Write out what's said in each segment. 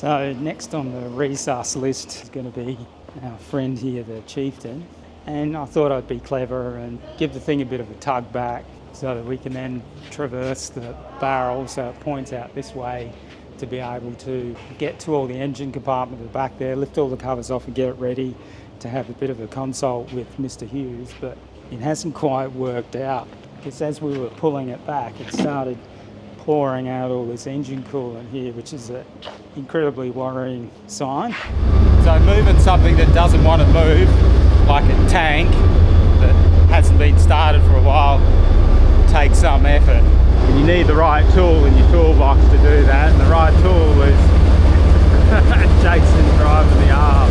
So next on the resus list is going to be our friend here, the Chieftain. And I thought I'd be clever and give the thing a bit of a tug back so that we can then traverse the barrel so it points out this way to be able to get to all the engine compartment at the back there, lift all the covers off and get it ready to have a bit of a consult with Mr Hewes. But it hasn't quite worked out because as we were pulling it back, it started pouring out all this engine coolant here, which is an incredibly worrying sign. So moving something that doesn't want to move, like a tank that hasn't been started for a while, takes some effort. And you need the right tool in your toolbox to do that, and the right tool is Jason driving the arm.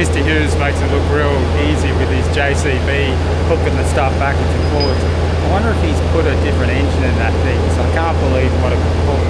Mr Hewes makes it look real easy with his JCB hooking the stuff backwards and forwards. I wonder if he's put a different engine in that thing, because I can't believe what it could pull.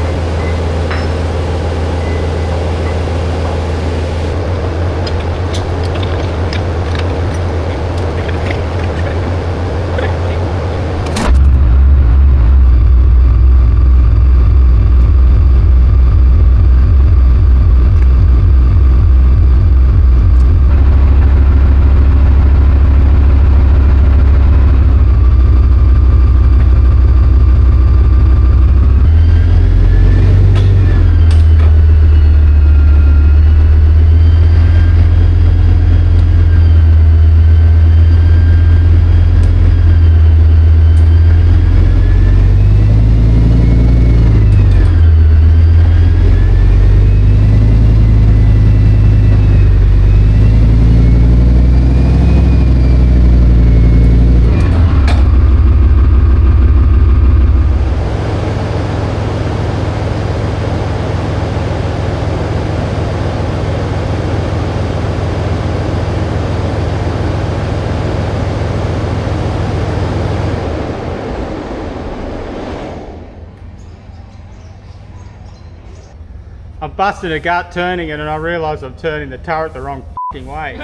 I've busted a gut turning it and I realised I'm turning the turret the wrong f***ing way.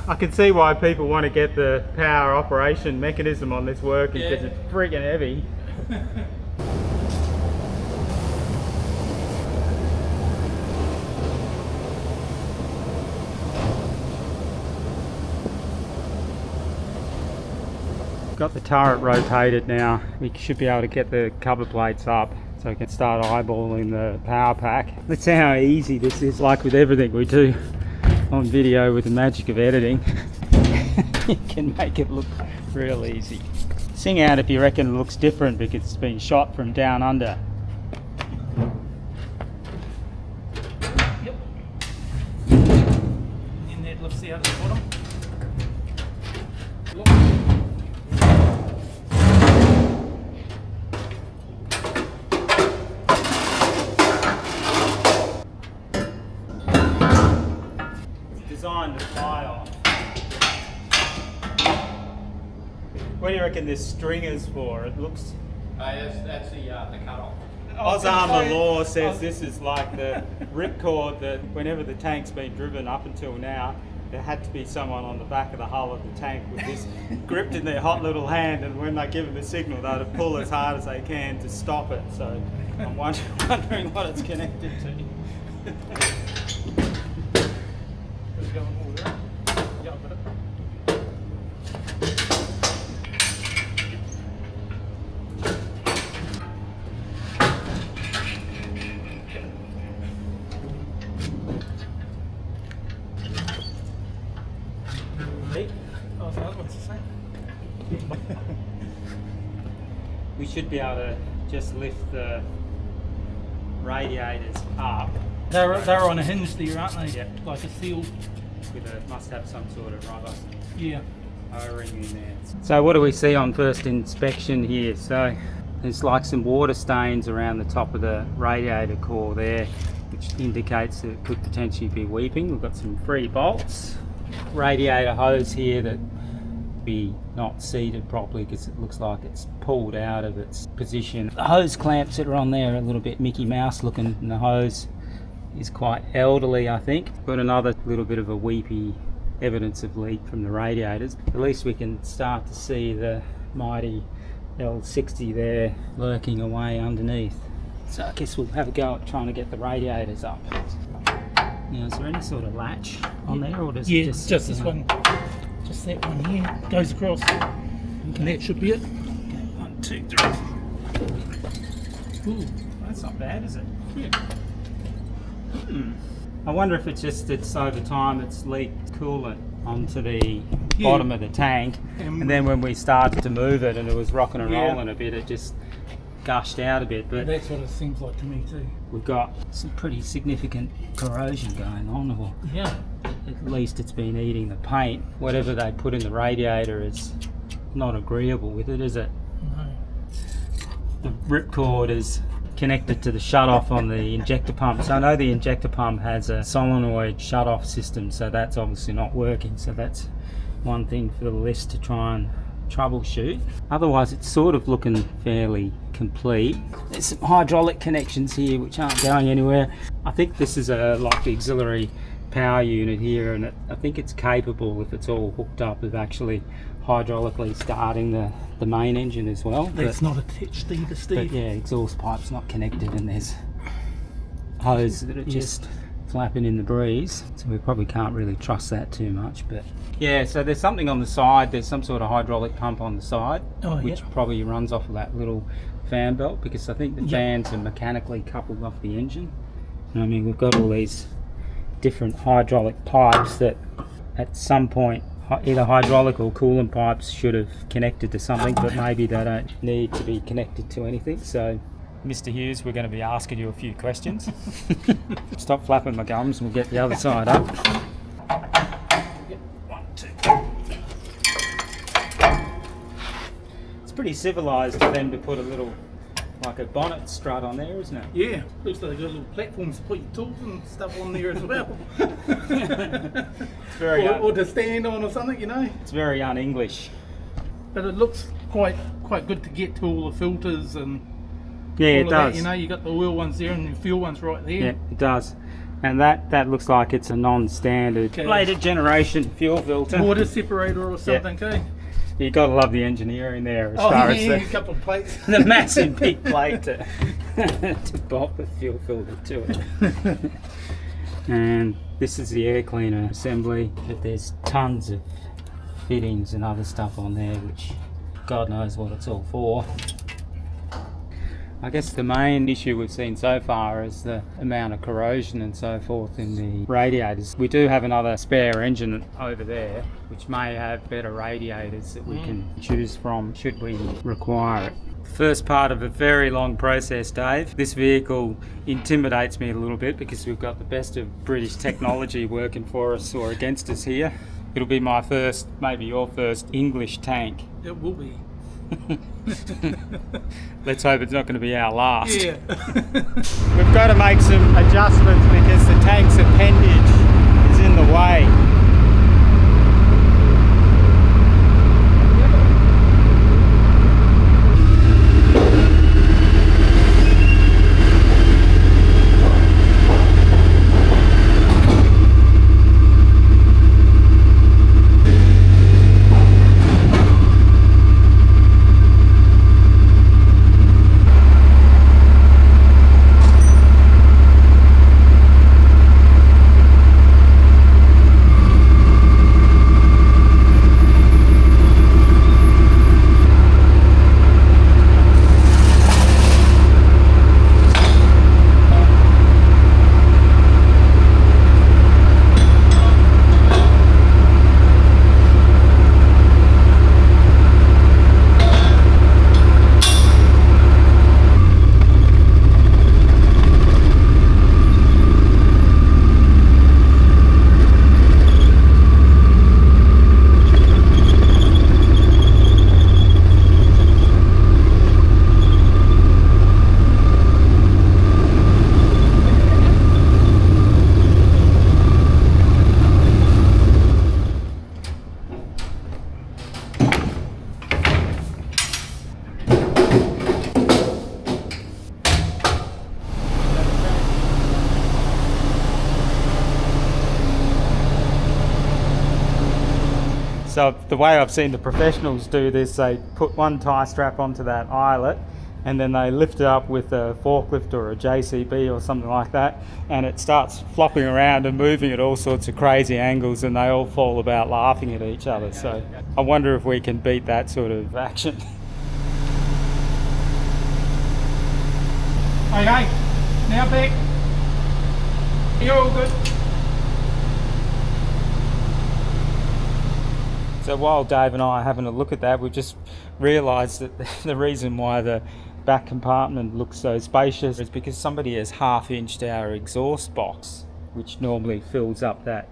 I can see why people want to get the power operation mechanism on this working, because it's freaking heavy. Got the turret rotated now. We should be able to get the cover plates up so we can start eyeballing the power pack. Let's see how easy this is, like with everything we do on video with the magic of editing. You can make it look real easy. Sing out if you reckon it looks different because it's been shot from down under. Yep. In there, let's see out at the bottom. Look. Designed to fly on. What do you reckon this string is for? It looks... That's the cut-off. Oz Armour law says this is like the ripcord that whenever the tank's been driven up until now, there had to be someone on the back of the hull of the tank with this gripped in their hot little hand, and when they give them the signal, they'd pull as hard as they can to stop it. So I'm wondering what it's connected to. We should be able to just lift the radiators up. They're on a hinge there, aren't they? Yeah. Like a seal. Must have some sort of rubber O-ring in there. So what do we see on first inspection here? So there's like some water stains around the top of the radiator core there, which indicates that it could potentially be weeping. We've got some free bolts. Radiator hose here that be not seated properly because it looks like it's pulled out of its position. The hose clamps that are on there are a little bit Mickey Mouse looking in the hose. is quite elderly, I think. Got another little bit of a weepy evidence of leak from the radiators. At least we can start to see the mighty L60 there lurking away underneath. So I guess we'll have a go at trying to get the radiators up. Now, is there any sort of latch on there, or does Yeah, it it's just this one. Just that one here. Goes across. And that should be it. Okay, 1, 2, 3. Ooh, that's not bad, is it? Yeah. I wonder if it's over time it's leaked coolant onto the bottom of the tank, and then when we started to move it and it was rocking and rolling a bit, it just gushed out a bit. But that's what it seems like to me too. We've got some pretty significant corrosion going on, or at least it's been eating the paint. Whatever they put in the radiator is not agreeable with it, is it? No. The ripcord is connected to the shut-off on the injector pump. So I know the injector pump has a solenoid shut-off system, so that's obviously not working. So that's one thing for the list to try and troubleshoot. Otherwise, it's sort of looking fairly complete. There's some hydraulic connections here which aren't going anywhere. I think this is like the auxiliary power unit here, and I think it's capable, if it's all hooked up, of actually hydraulically starting the main engine as well. That's not attached either, Steve. But yeah, exhaust pipe's not connected, and there's hose that are just flapping in the breeze, so we probably can't really trust that too much. But yeah, so there's something on the side. There's some sort of hydraulic pump on the side, which probably runs off of that little fan belt, because I think the fans are mechanically coupled off the engine. And I mean, we've got all these different hydraulic pipes that at some point either hydraulic or coolant pipes should have connected to something, but maybe they don't need to be connected to anything. So Mr Hewes, we're going to be asking you a few questions. Stop flapping my gums and we'll get the other side up. 1, 2. It's pretty civilised of them to put a little, like a bonnet strut on there, isn't it? Yeah, looks like they've got little platforms to put your tools and stuff on there as well. It's very or to stand on or something, you know. It's very un-English. But it looks quite good to get to all the filters and yeah, all it of does. That, you know, you got the oil ones there and the fuel ones right there. Yeah, it does. And that looks like it's a non-standard later generation fuel filter. Water separator or something, okay? You've got to love the engineering there as far as a couple of plates. the massive big plate to bolt the fuel filter to it. And this is the air cleaner assembly, but there's tons of fittings and other stuff on there, which God knows what it's all for. I guess the main issue we've seen so far is the amount of corrosion and so forth in the radiators. We do have another spare engine over there, which may have better radiators that we can choose from should we require it. First part of a very long process, Dave. This vehicle intimidates me a little bit because we've got the best of British technology working for us or against us here. It'll be my first, maybe your first English tank. It will be. Let's hope it's not going to be our last. Yeah. We've got to make some adjustments because the tank's appendage is in the way. So the way I've seen the professionals do this, they put one tie strap onto that eyelet and then they lift it up with a forklift or a JCB or something like that, and it starts flopping around and moving at all sorts of crazy angles, and they all fall about laughing at each other. So I wonder if we can beat that sort of action. Okay, now back. You're all good. So while Dave and I are having a look at that, we've just realised that the reason why the back compartment looks so spacious is because somebody has half-inched our exhaust box, which normally fills up that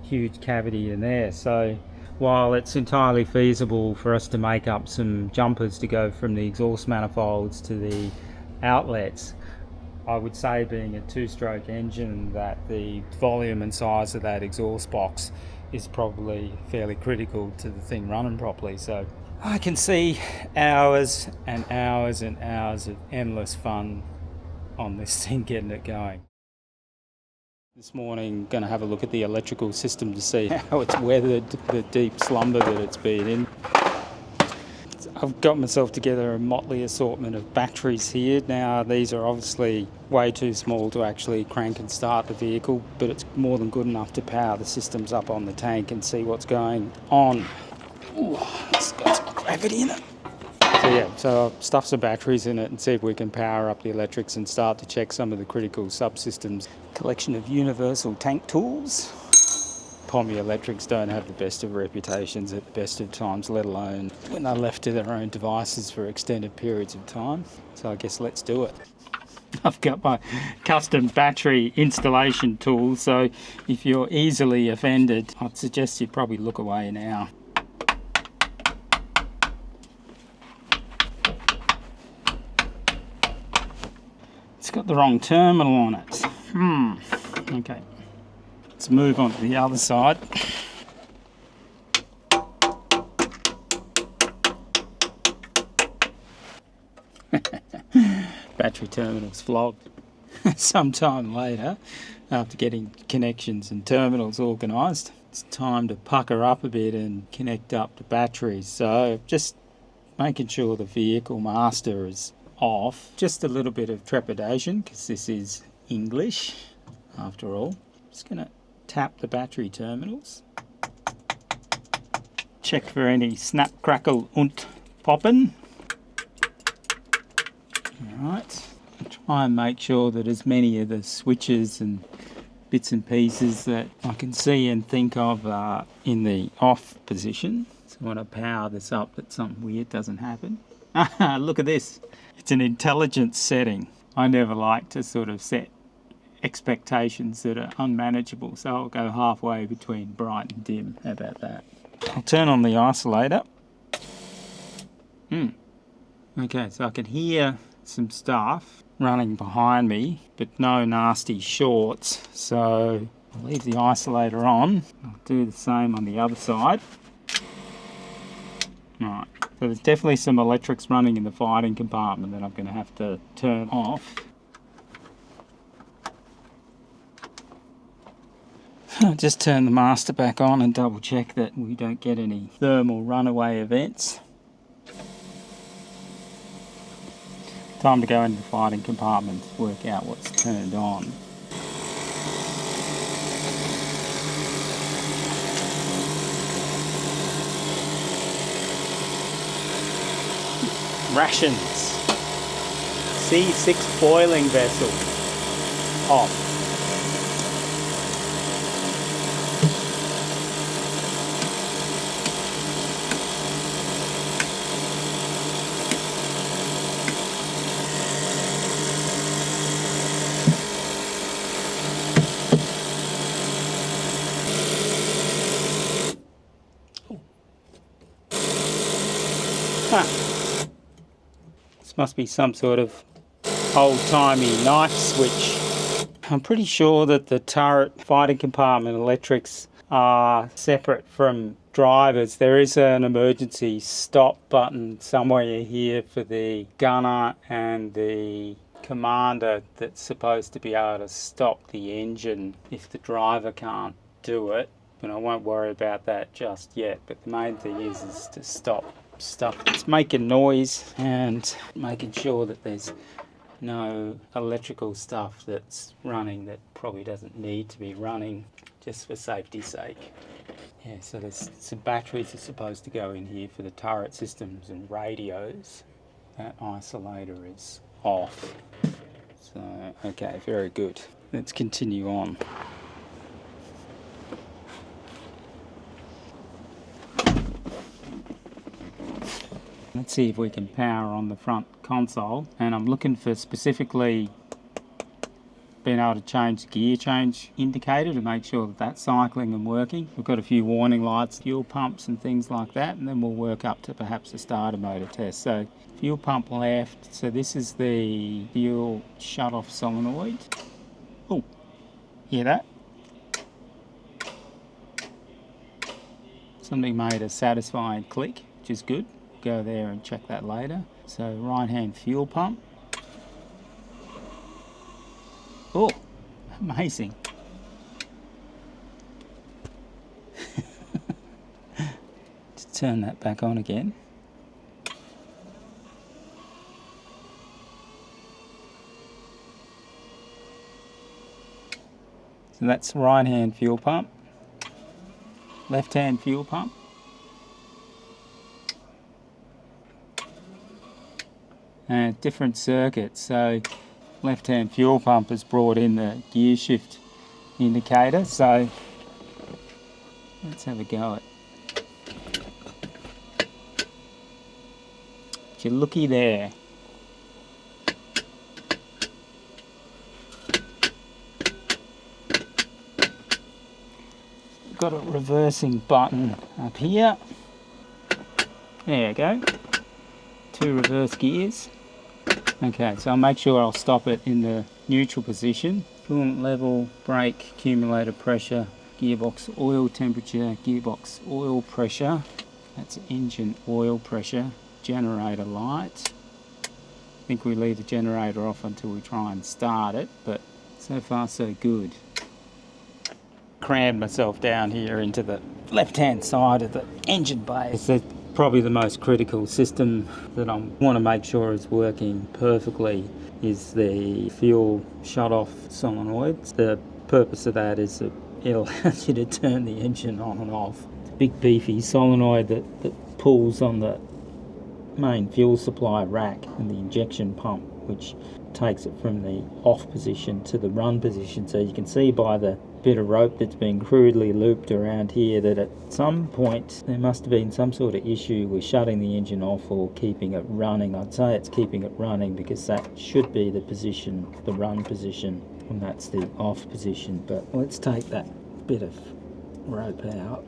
huge cavity in there. So while it's entirely feasible for us to make up some jumpers to go from the exhaust manifolds to the outlets, I would say, being a two-stroke engine, that the volume and size of that exhaust box is probably fairly critical to the thing running properly. So I can see hours and hours and hours of endless fun on this thing, getting it going. This morning, going to have a look at the electrical system to see how it's weathered the deep slumber that it's been in. I've got myself together a motley assortment of batteries here. Now, these are obviously way too small to actually crank and start the vehicle, but it's more than good enough to power the systems up on the tank and see what's going on. Ooh, it's got some gravity in it. So yeah, so I'll stuff some batteries in it and see if we can power up the electrics and start to check some of the critical subsystems. Collection of universal tank tools. Pommy electrics don't have the best of reputations at the best of times, let alone when they're left to their own devices for extended periods of time. So I guess let's do it. I've got my custom battery installation tool, so if you're easily offended, I'd suggest you probably look away now. It's got the wrong terminal on it. Okay. Let's move on to the other side. Battery terminal's flogged. Sometime later, after getting connections and terminals organised, it's time to pucker up a bit and connect up to batteries. So just making sure the vehicle master is off. Just a little bit of trepidation because this is English after all. Just going to tap the battery terminals. Check for any snap, crackle und poppen. Alright, try and make sure that as many of the switches and bits and pieces that I can see and think of are in the off position. So when I power this up, that something weird doesn't happen. Look at this. It's an intelligence setting. I never like to sort of set expectations that are unmanageable, so I'll go halfway between bright and dim. How about that? I'll turn on the isolator. Okay, so I can hear some stuff running behind me, but no nasty shorts, so I'll leave the isolator on. I'll do the same on the other side. Right, so there's definitely some electrics running in the fighting compartment that I'm going to have to turn off. I'll just turn the master back on and double check that we don't get any thermal runaway events. Time to go into the fighting compartment to work out what's turned on. Rations. C6 boiling vessel. Off. This must be some sort of old-timey knife switch. I'm pretty sure that the turret fighting compartment electrics are separate from drivers. There is an emergency stop button somewhere here for the gunner and the commander that's supposed to be able to stop the engine if the driver can't do it. but I won't worry about that just yet. But the main thing is to stop stuff that's making noise and making sure that there's no electrical stuff that's running that probably doesn't need to be running, just for safety's sake. Yeah, so there's some batteries are supposed to go in here for the turret systems and radios. That isolator is off. So, okay, very good. Let's continue on. Let's see if we can power on the front console, and I'm looking for specifically being able to change the gear change indicator to make sure that that's cycling and working. We've got a few warning lights, fuel pumps and things like that, and then we'll work up to perhaps a starter motor test. So fuel pump left, so this is the fuel shut-off solenoid. Oh, hear that? Something made a satisfying click, which is good. Go there and check that later. So right hand fuel pump. Oh, amazing. Just turn that back on again. So that's right hand fuel pump. Left hand fuel pump. Different circuit, so left hand fuel pump has brought in the gear shift indicator, so let's have a go at it. You're looky there. Got a reversing button up here. There you go. 2 reverse gears. Okay, so I'll make sure I'll stop it in the neutral position. Coolant level, brake, accumulator pressure, gearbox oil temperature, gearbox oil pressure. That's engine oil pressure. Generator light. I think we leave the generator off until we try and start it, but so far so good. Crammed myself down here into the left-hand side of the engine bay. It's probably the most critical system that I want to make sure is working perfectly is the fuel shut-off solenoids. The purpose of that is that it allows you to turn the engine on and off. It's a big beefy solenoid that pulls on the main fuel supply rack and the injection pump, which takes it from the off position to the run position. So you can see by the bit of rope that's been crudely looped around here that at some point there must have been some sort of issue with shutting the engine off or keeping it running. I'd say it's keeping it running because that should be the position, the run position, and that's the off position. But let's take that bit of rope out.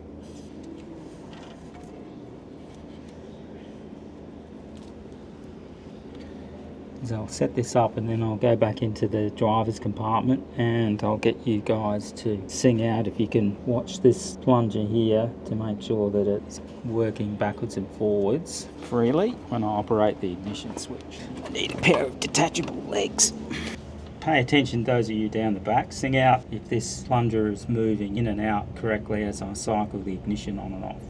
So I'll set this up and then I'll go back into the driver's compartment and I'll get you guys to sing out if you can watch this plunger here to make sure that it's working backwards and forwards freely when I operate the ignition switch. I need a pair of detachable legs. Pay attention, those of you down the back. Sing out if this plunger is moving in and out correctly as I cycle the ignition on and off.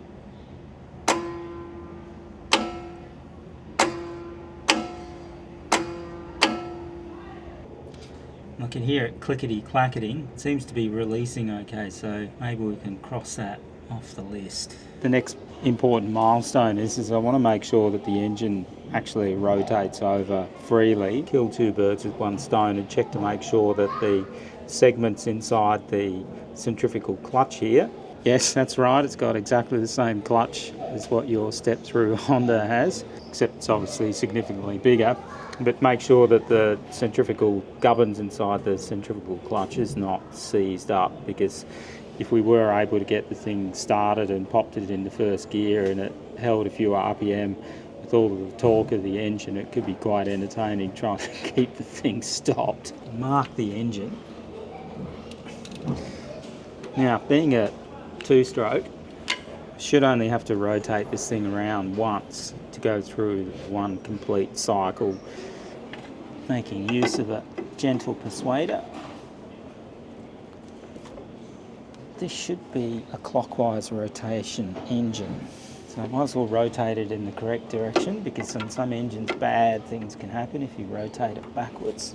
I can hear it clickety-clacketing. It seems to be releasing okay, so maybe we can cross that off the list. The next important milestone is I want to make sure that the engine actually rotates over freely. Kill 2 birds with 1 stone and check to make sure that the segments inside the centrifugal clutch here, yes, that's right, it's got exactly the same clutch as what your step-through Honda has, except it's obviously significantly bigger. But make sure that the centrifugal gubbins inside the centrifugal clutch is not seized up, because if we were able to get the thing started and popped it into first gear and it held a few RPM with all of the torque of the engine, it could be quite entertaining trying to keep the thing stopped. Mark the engine. Now, being a 2-stroke, should only have to rotate this thing around once to go through 1 complete cycle, making use of a gentle persuader. this should be a clockwise rotation engine. So I might as well rotate it in the correct direction, because on some engines bad things can happen if you rotate it backwards.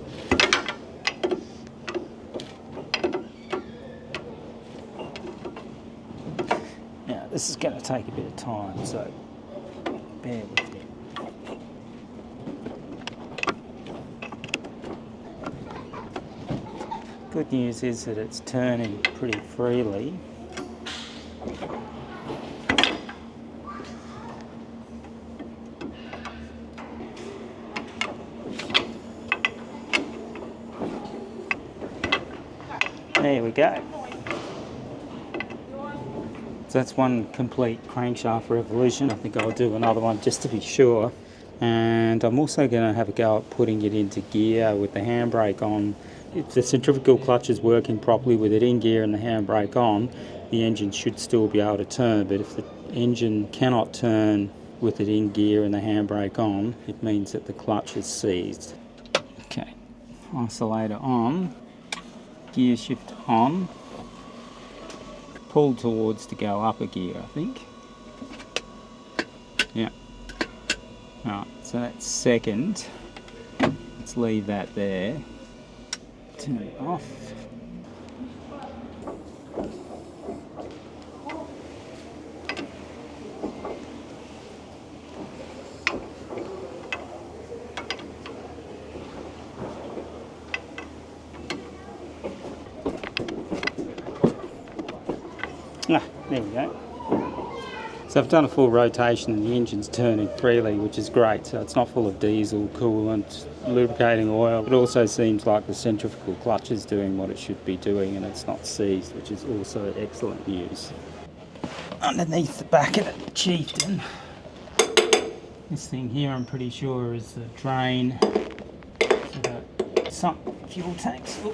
Now this is going to take a bit of time, so bear with me. Good news is that it's turning pretty freely. There we go. So that's one complete crankshaft revolution. I think I'll do another one just to be sure. And I'm also going to have a go at putting it into gear with the handbrake on. If the centrifugal clutch is working properly with it in gear and the handbrake on, the engine should still be able to turn. But if the engine cannot turn with it in gear and the handbrake on, it means that the clutch is seized. Okay, isolator on, gear shift on, pull towards to go up a gear, I think. Yeah. Alright, so that's second. Let's leave that there. Turn it off. Ah, there we go. So I've done a full rotation and the engine's turning freely, which is great. So it's not full of diesel, coolant, lubricating oil. It also seems like the centrifugal clutch is doing what it should be doing and it's not seized, which is also excellent news. Underneath the back of the Chieftain, this thing here I'm pretty sure is the drain for the sump fuel tanks. Oh.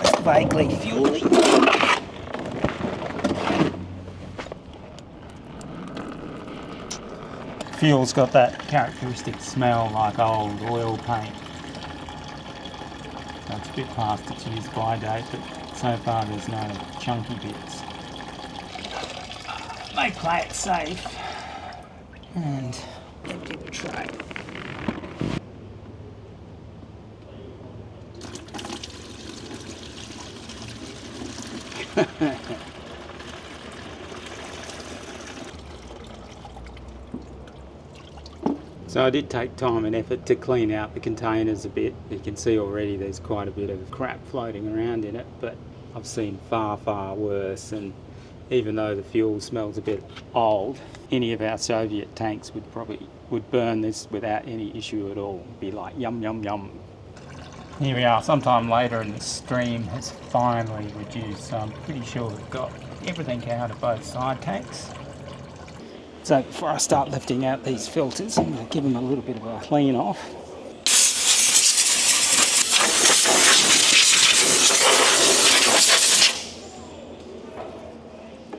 It's vaguely fuely. Fuel's got that characteristic smell like old oil paint. So it's a bit past its use by date, but so far there's no chunky bits. They play it safe and empty the tray. So I did take time and effort to clean out the containers a bit. You can see already there's quite a bit of crap floating around in it, but I've seen far, far worse. And even though the fuel smells a bit old, any of our Soviet tanks would burn this without any issue at all. It'd be like yum, yum, yum. Here we are, sometime later, and the stream has finally reduced, so I'm pretty sure we've got everything out of both side tanks. So before I start lifting out these filters, I'm going to give them a little bit of a clean off.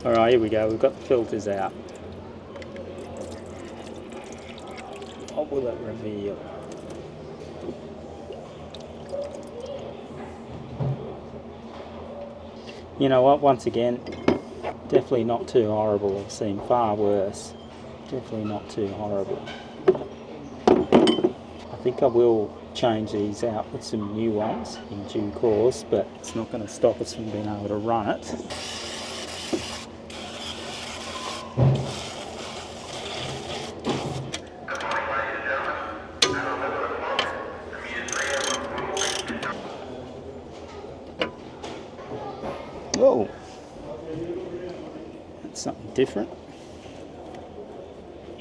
Alright, here we go, we've got the filters out. What will it reveal? You know what, once again, definitely not too horrible. I've seen far worse. Definitely not too horrible. I think I will change these out with some new ones in due course, but it's not going to stop us from being able to run it. Oh, that's something different.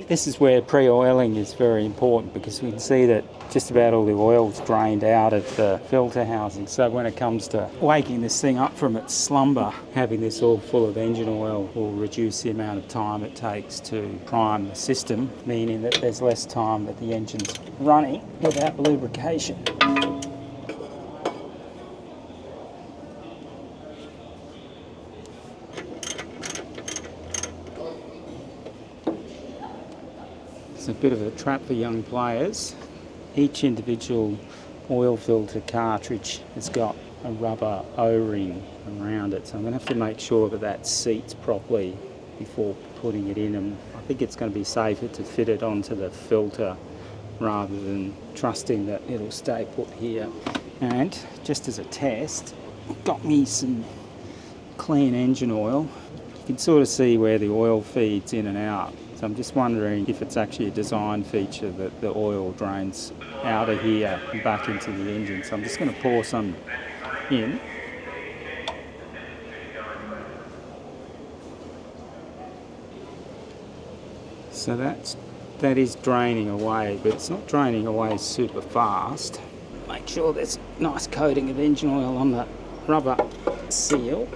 This is where pre-oiling is very important, because we can see that just about all the oil's drained out of the filter housing. So when it comes to waking this thing up from its slumber, having this all full of engine oil will reduce the amount of time it takes to prime the system, meaning that there's less time that the engine's running without lubrication. It's a bit of a trap for young players. Each individual oil filter cartridge has got a rubber O-ring around it, so I'm going to have to make sure that that seats properly before putting it in, and I think it's going to be safer to fit it onto the filter rather than trusting that it'll stay put here. And just as a test, got me some clean engine oil. You can sort of see where the oil feeds in and out, so I'm just wondering if it's actually a design feature that the oil drains out of here and back into the engine. So I'm just going to pour some in. So that is draining away, but it's not draining away super fast. Make sure there's a nice coating of engine oil on the rubber seal.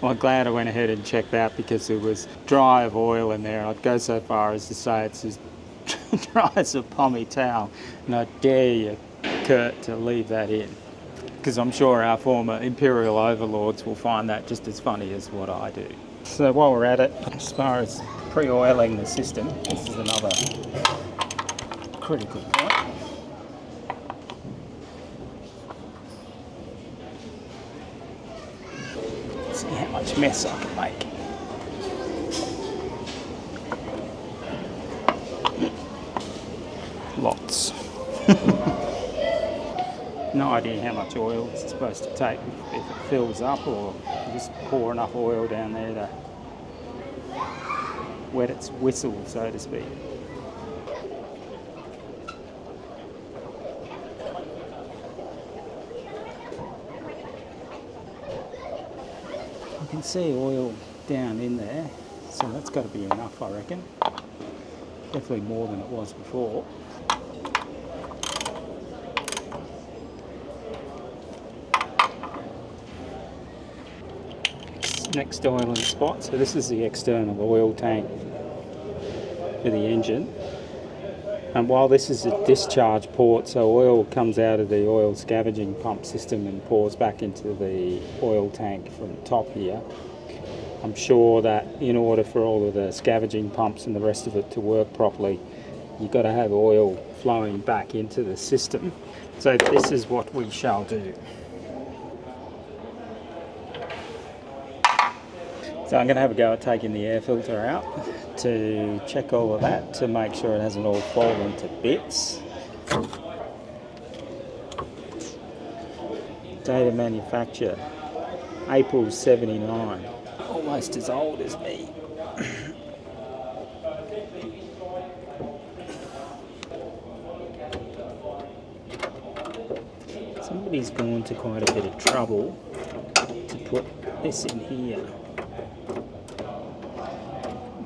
Well, I'm glad I went ahead and checked that because there was dry of oil in there. I'd go so far as to say it's as dry as a pommy towel, and I dare you, Kurt, to leave that in, because I'm sure our former imperial overlords will find that just as funny as what I do. So while we're at it, as far as pre-oiling the system, this is another critical point. See how much mess I can make. Lots. No idea how much oil it's supposed to take if it fills up, or just pour enough oil down there to wet its whistle, so to speak. You can see oil down in there, so that's got to be enough, I reckon. Definitely more than it was before. Next oiling spot, so this is the external oil tank for the engine. And while this is a discharge port, so oil comes out of the oil scavenging pump system and pours back into the oil tank from the top here. I'm sure that in order for all of the scavenging pumps and the rest of it to work properly, you've got to have oil flowing back into the system. So this is what we shall do. So I'm going to have a go at taking the air filter out to check all of that, to make sure it hasn't all fallen to bits. Date of manufacture, April 79. Almost as old as me. Somebody's gone to quite a bit of trouble to put this in here.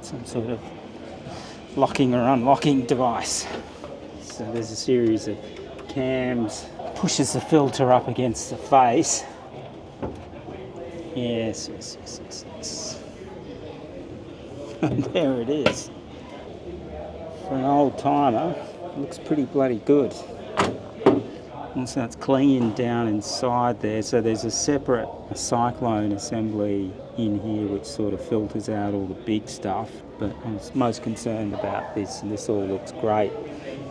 Some sort of locking or unlocking device. So there's a series of cams, pushes the filter up against the face. Yes. And there it is. For an old timer, it looks pretty bloody good. Also, it's clean down inside there, so there's a separate cyclone assembly in here which sort of filters out all the big stuff, but I'm most concerned about this, and this all looks great.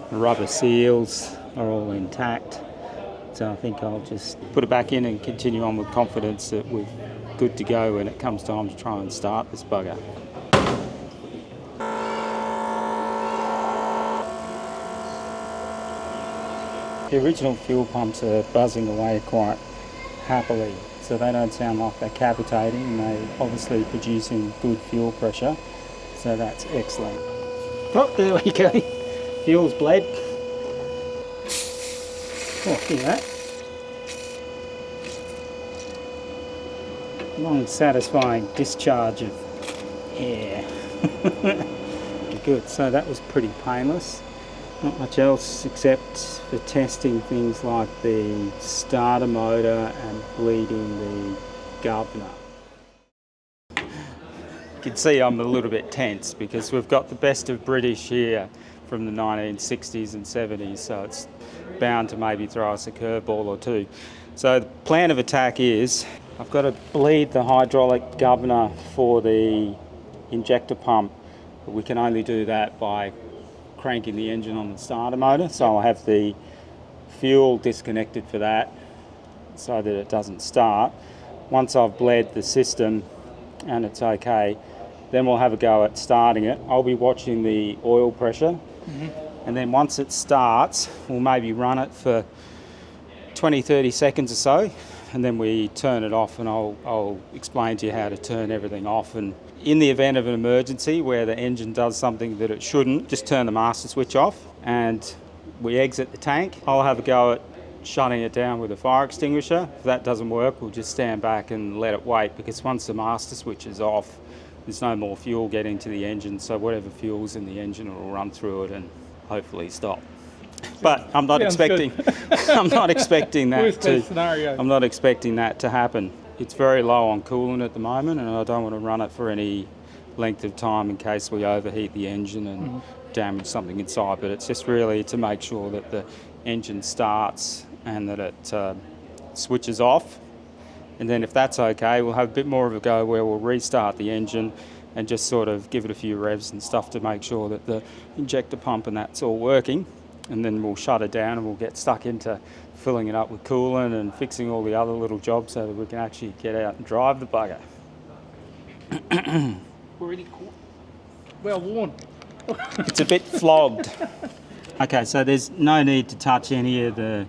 The rubber seals are all intact, so I think I'll just put it back in and continue on with confidence that we're good to go when it comes time to try and start this bugger. The original fuel pumps are buzzing away quite happily, so they don't sound like they're cavitating, and they're obviously producing good fuel pressure, so that's excellent. Oh, there we go. Fuel's bled. Oh, hear that? Long, satisfying discharge of air. Good, so that was pretty painless. Not much else except for testing things like the starter motor and bleeding the governor. You can see I'm a little bit tense because we've got the best of British here from the 1960s and 70s, so it's bound to maybe throw us a curveball or two. So the plan of attack is I've got to bleed the hydraulic governor for the injector pump, but we can only do that by cranking the engine on the starter motor. So I'll have the fuel disconnected for that so that it doesn't start. Once I've bled the system and it's okay, then we'll have a go at starting it. I'll be watching the oil pressure, and then once it starts, we'll maybe run it for 20-30 seconds or so, and then we turn it off, and I'll explain to you how to turn everything off. And in the event of an emergency where the engine does something that it shouldn't, just turn the master switch off and we exit the tank. I'll have a go at shutting it down with a fire extinguisher. If that doesn't work, we'll just stand back and let it wait, because once the master switch is off, there's no more fuel getting to the engine, so whatever fuel's in the engine will run through it and hopefully stop. But I'm not expecting I'm not expecting that I'm not expecting that to happen. It's very low on coolant at the moment, and I don't want to run it for any length of time in case we overheat the engine and damage something inside. But it's just really to make sure that the engine starts and that it switches off. And then if that's okay, we'll have a bit more of a go where we'll restart the engine and just sort of give it a few revs and stuff to make sure that the injector pump and that's all working. And then we'll shut it down and we'll get stuck into filling it up with coolant and fixing all the other little jobs so that we can actually get out and drive the bugger. Already cool. Well worn. It's a bit flogged. Okay, so there's no need to touch any of the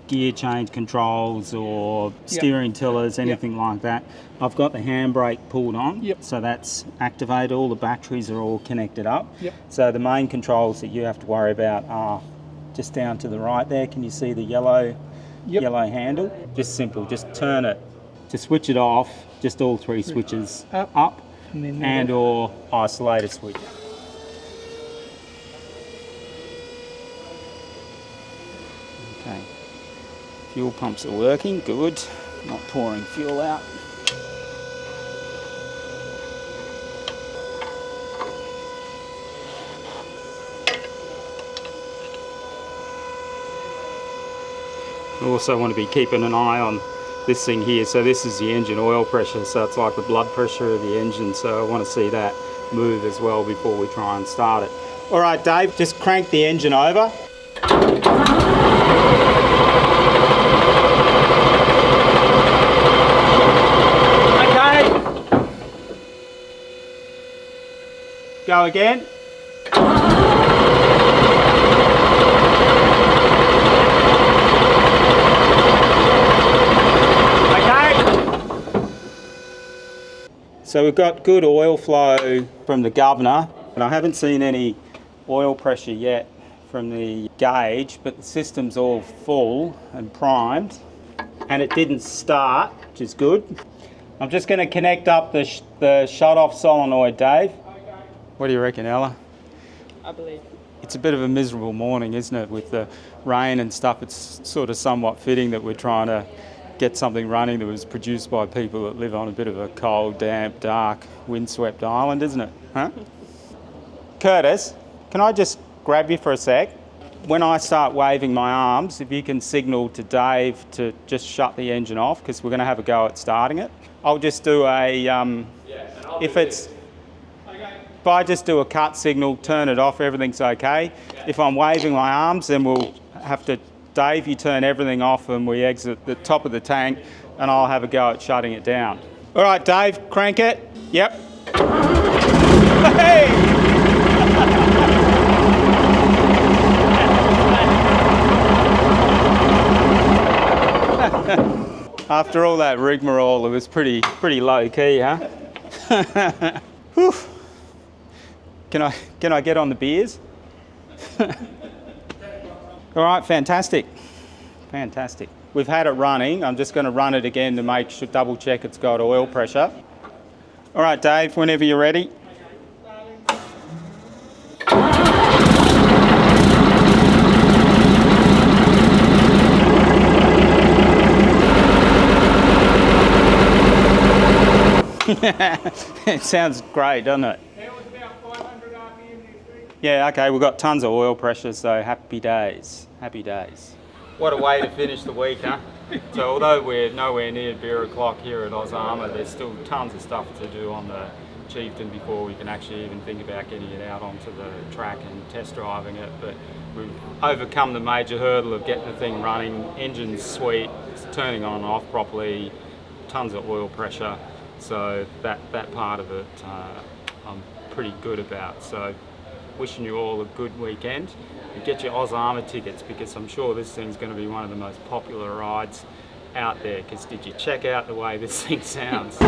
gear change controls or steering tillers, anything like that. I've got the handbrake pulled on, so that's activated. All the batteries are all connected up. So the main controls that you have to worry about are just down to the right there. Can you see the yellow handle? Just simple, just turn it. To switch it off, just all three switches up and or isolator switch. Okay. Fuel pumps are working, good. Not pouring fuel out. We also want to be keeping an eye on this thing here. So this is the engine oil pressure, so it's like the blood pressure of the engine, so I want to see that move as well before we try and start it. All right, Dave, just crank the engine over. Go again. Okay. So we've got good oil flow from the governor, and I haven't seen any oil pressure yet from the gauge, but the system's all full and primed, and it didn't start, which is good. I'm just going to connect up the shut-off solenoid, Dave. What do you reckon, Ella? I believe. It's a bit of a miserable morning, isn't it? With the rain and stuff, it's sort of somewhat fitting that we're trying to get something running that was produced by people that live on a bit of a cold, damp, dark, windswept island, isn't it? Huh? Curtis, can I just grab you for a sec? When I start waving my arms, if you can signal to Dave to just shut the engine off, because we're going to have a go at starting it. I'll just do a, if I just do a cut signal, turn it off, everything's okay. If I'm waving my arms, then we'll have to, Dave, you turn everything off and we exit the top of the tank, and I'll have a go at shutting it down. All right, Dave, crank it. Yep. Hey! After all that rigmarole, it was pretty low key, huh? Whew. Can I get on the beers? All right, fantastic. We've had it running. I'm just going to run it again to make sure, double check it's got oil pressure. All right, Dave, whenever you're ready. It sounds great, doesn't it? That was about 500 RPM this week. Yeah, okay, we've got tons of oil pressure, so happy days, happy days. What a way to finish the week, huh? So although we're nowhere near beer o'clock here at Oz Armour, there's still tons of stuff to do on the Chieftain before we can actually even think about getting it out onto the track and test driving it. But we've overcome the major hurdle of getting the thing running. Engine's sweet, it's turning on and off properly, tons of oil pressure. So that part of it I'm pretty good about. So wishing you all a good weekend and get your Oz Armour tickets, because I'm sure this thing's going to be one of the most popular rides out there, because did you check out the way this thing sounds?